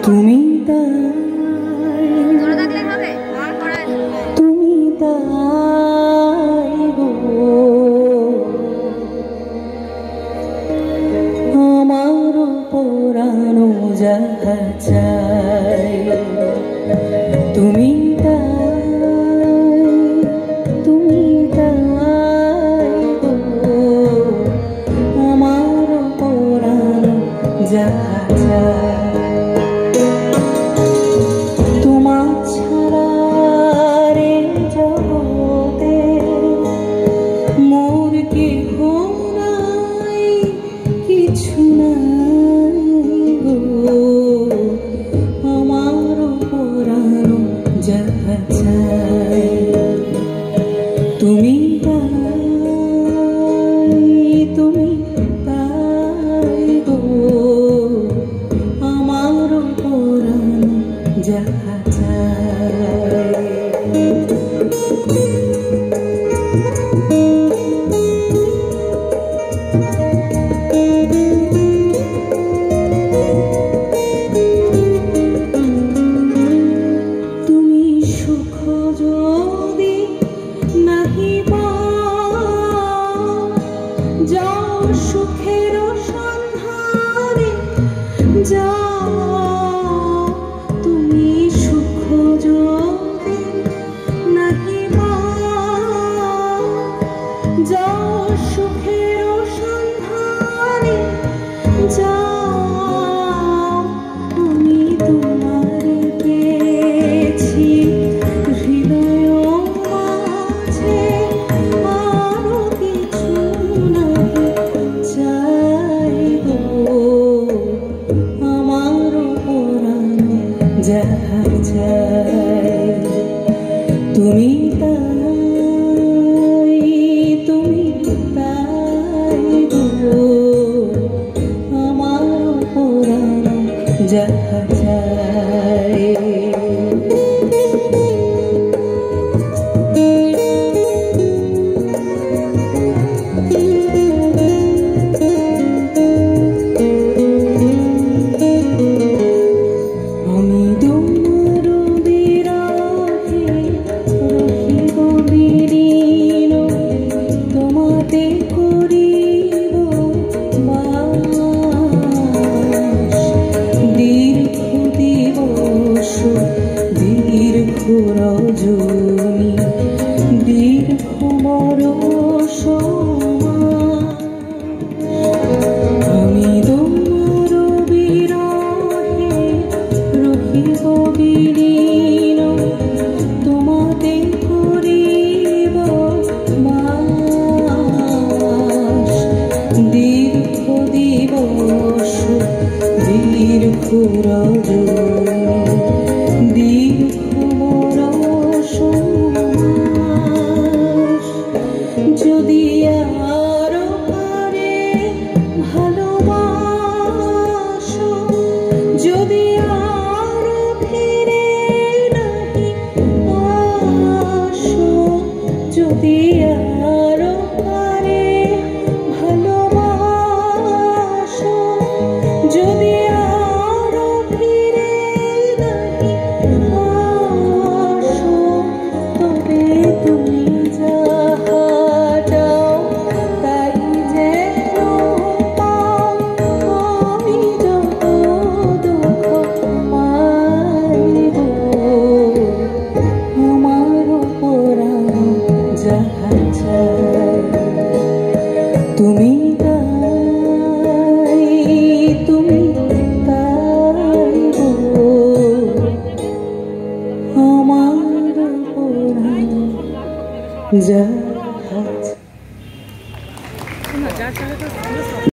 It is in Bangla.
তুমি তুমি তাই গো আমার পরানো যাহা চাই তুমি তুমি তাই গো আমার পরানো যাহা চাই তোমার ছাড়া রে জগতে মোর কেহ নাই কিছু নাই গো আমার পরানো যাহা চাই তুমি তুমি তাই গো আমার পরানো যাহা চাই তুমি সুখ যদি নাহি পাও যাও সুখের সন্ধানে যাও তুমি সুখ যদি নাহি পাও যাও সুখের সন্ধানে যাও আমি তোমার পেয়েছি হৃদয় মাঝে আরো কিছু নাহি চাই গো আমার পরানো যাহা চাই তুমি তাই গো আমার পরানো যাহা চাই আমি তোমার বিরহে রহিব বিলীন তোমাতে করিব বাস দীর্ঘ দিবস দীর্ঘ রজনী দীর্ঘ বরষ আমি তোমার বিরহে রহিব বিলীন তোমাতে করিব বাস দীর্ঘ দিবস দীর্ঘ রজনী দীর্ঘ বরষ যদি আরো পারে ভালোবাসো যদি আরো ফিরে নাহি আসো যদি আরো পারে ভালোবাসো যদি আরো ফিরে নাহি আসো তবে তুমি যাহা চাও তাই যেন পাও আমি যত দুঃখ পাই গো আমার পরানো যাহা চাই তুমি তাই গো আমার পরানো যাহা